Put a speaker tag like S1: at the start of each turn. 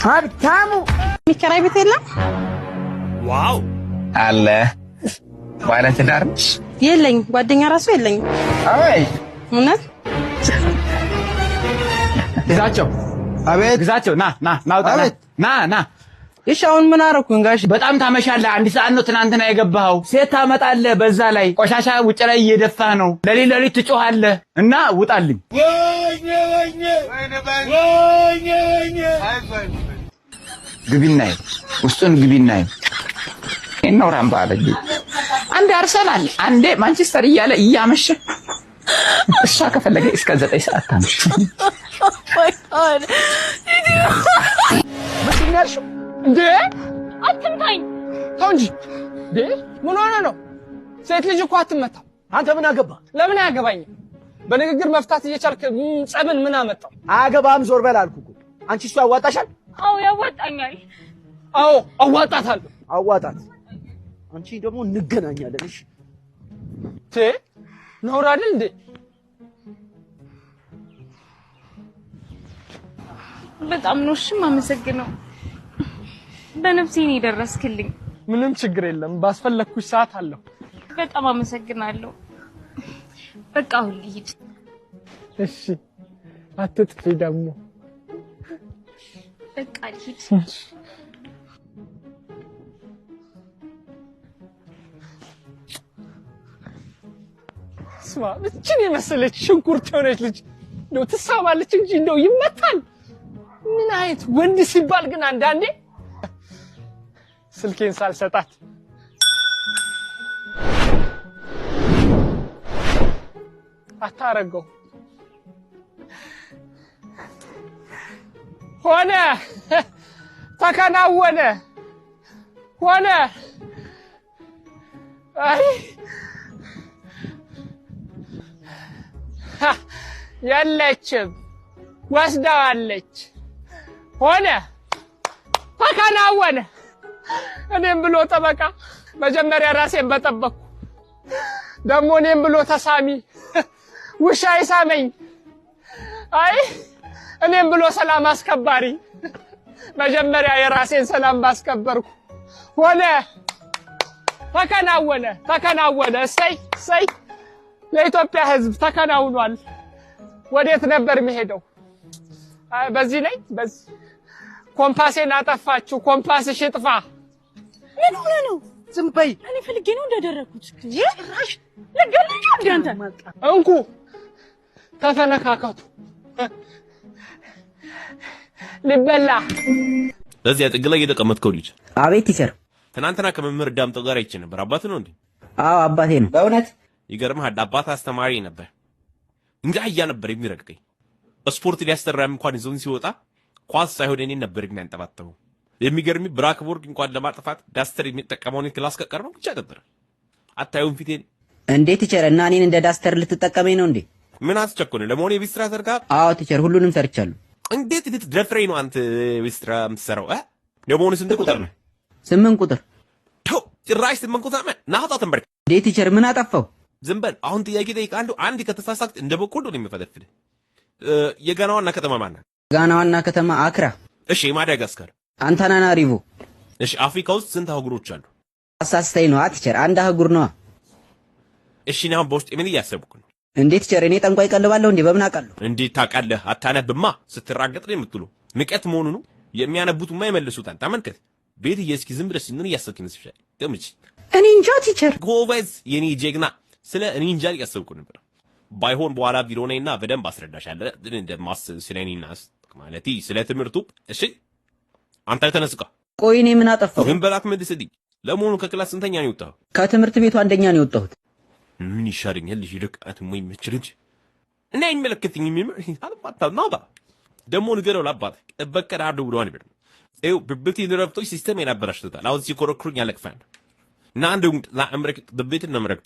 S1: ሀብታሙ
S2: የሚከራይ ቤት የለም?
S3: ዋው
S4: አለ ባለ ትዳር
S2: የለኝ፣ ጓደኛ ራሱ የለኝ።
S4: አይ
S2: እውነት
S3: ግዛቸው፣
S1: አቤት
S3: ግዛቸው ና ና
S1: እሺ አሁን ምን አደረኩኝ ጋሽ?
S3: በጣም ታመሻለህ። አንድ ሰዓት ነው ትናንትና የገባኸው። ሴት ታመጣለህ፣ በዛ ላይ ቆሻሻ ውጭ ላይ እየደፋህ ነው። ለሊት ትጮኻለህ እና ውጣልኝ። ግቢናይ ውስጡን ግቢናይ ነው ራምባ አለኝ። አንዴ አርሰናል አንዴ ማንቸስተር እያለ እያመሸ እሷ ከፈለገ እስከ 9 ሰዓት ታምሽ።
S1: ምንድነው
S5: እንዴ አትምታኝ! ተው እንጂ እንዴ! ምን ሆነ ነው? ሴት ልጅ እኮ አትመታም።
S1: አንተ ምን አገባ?
S5: ለምን አያገባኝም? በንግግር መፍታት እየቻልክ ጸብን ምን አመጣው?
S1: አገባም ዞር በል አልኩህ እኮ። አንቺ እሱ ያዋጣሻል?
S5: አዎ ያዋጣኛል። አዎ አዋጣታለሁ።
S1: አዋጣት። አንቺ ደግሞ እንገናኛለን። እሺ
S5: ነውር አይደል እንዴ?
S6: በጣም ነው እሺ የማመሰግነው። በነፍሴ ነው የደረስክልኝ።
S5: ምንም ችግር የለም። ባስፈለኩሽ ሰዓት አለሁ።
S6: በጣም አመሰግናለሁ። በቃ አሁን ልሂድ።
S5: እሺ አትጥፊ ደግሞ።
S6: በቃ ልሂድ።
S5: ስማ እቺን የመሰለች ሽንኩርት የሆነች ልጅ እንደው ትሳባለች እንጂ እንደው ይመታል። ምን አይነት ወንድ ሲባል ግን አንዳንዴ ስልኬን ሳልሰጣት አታረገው ሆነ ተከናወነ ሆነ። አይ የለችም ወስዳዋለች። ሆነ ተከናወነ። እኔም ብሎ ጠበቃ መጀመሪያ ራሴን በጠበቅኩ፣ ደግሞ እኔም ብሎ ተሳሚ ውሻ ይሳመኝ። አይ እኔም ብሎ ሰላም አስከባሪ መጀመሪያ የራሴን ሰላም ባስከበርኩ። ሆነ ተከናወነ። እሰይ ለኢትዮጵያ ሕዝብ ተከናውኗል። ወዴት ነበር የሚሄደው? በዚህ ላይ በዚህ ኮምፓሴን አጠፋችሁ። ኮምፓስሽ ይጥፋ።
S2: ምን ሆነ ነው?
S1: ዝም በይ።
S2: እኔ ፈልጌ ነው እንዳደረኩት። ጭራሽ ለገልኝ አንተ
S5: እንኩ ተፈነካከቱ ሊበላ።
S7: ለዚህ ጥግ ላይ የተቀመጥከው ልጅ
S8: አቤት ቲቸር።
S7: ትናንትና ከመምህር ዳምጠው ጋር አይቼ ነበር። አባት ነው እንዴ?
S8: አዎ አባቴ ነው።
S1: በእውነት
S7: ይገርምሃል፣ አባት አስተማሪ ነበር። እንጃ ነበር የሚረግጠኝ። ስፖርት ሊያስተራም እንኳን ይዞን ሲወጣ ኳስ ሳይሆን እኔን ነበር የሚያንጠባጥበው። የሚገርም ብራክቦርድ እንኳን ለማጥፋት ዳስተር የሚጠቀመውን ክላስ ከቀረው ብቻ ነበር። አታዩም ፊቴን?
S8: እንዴት ቲቸር? እና እኔን እንደ ዳስተር ልትጠቀመኝ ነው እንዴ?
S7: ምን አስቸኮለ? ለመሆኑ የቤት ስራ ሰርጋ?
S8: አዎ ቲቸር፣ ሁሉንም ሰርቻለሁ።
S7: እንዴት ልትደፍረኝ ነው አንተ የቤት ስራ የምትሰራው? ለመሆኑ ስንት ቁጥር ነው?
S8: 8 ቁጥር።
S7: ተው ጭራሽ 8 ቁጥር ነው። ናውጣ ተንበርክ።
S8: እንዴ ቲቸር ምን አጠፋው?
S7: ዝም በል። አሁን ጥያቄ ጠይቃለሁ። አንድ ከተሳሳት እንደ በቆሎ ነው የሚፈለፍል። የጋና ዋና ከተማ ማን ናት?
S8: ጋና ዋና ከተማ አክራ።
S7: እሺ ማዳጋስካር?
S8: አንታናናሪቮ።
S7: እሺ አፍሪካ ውስጥ ስንት አህጉሮች አሉ?
S8: አሳስተኝ ነው ቲቸር፣ አንድ አህጉር ነው።
S7: እሺ ነው በውስጥ ምን እያሰብኩ ነው?
S8: እንዴት ቲቸር? እኔ ጠንቋይ ቀልባለሁ እንዴ? በምን አውቃለሁ?
S7: እንዴት ታውቃለህ? አታነብማ። ስትራገጥ ነው የምትለው። ንቀት መሆኑ ነው። የሚያነቡትማ ይመልሱታል። ተመልከት። ቤት እስኪ ዝም ብለሽ ምን እያሰብክ ነው? ሲሻል ደምጭ።
S8: እኔ እንጃ ቲቸር።
S7: ጎበዝ የኔ ጀግና። ስለ እኔ እንጃ እያሰብኩ ነበር። ባይሆን በኋላ ቢሮ ነኝና በደንብ አስረዳሻለሁ እንደማስብ ስለኔና ማለቴ ስለ ትምህርቱ። እሺ አንተ ተነስቃ።
S8: ቆይ እኔ ምን አጠፋሁ?
S7: ምን በላክ መልስልኝ። ለመሆኑ ከክላስ ስንተኛ ነው የወጣው?
S8: ከትምህርት ቤቱ አንደኛ ነው የወጣሁት።
S7: ምን ይሻለኛል? ልጅ ልቀት ወይ ምችልጅ እና አይመለከትኝም። አልባታናባ ደሞ ንገረው ለአባት እበቀዳለሁ ብሏን ይበል። ኤው ብብቲ ንረፍቶች ሲስተም ያናበራሽታል። አሁን ሲኮረክሩኝ ያለቅፋል እና አንዱ ለአምረክ ድብት ነው ምረክ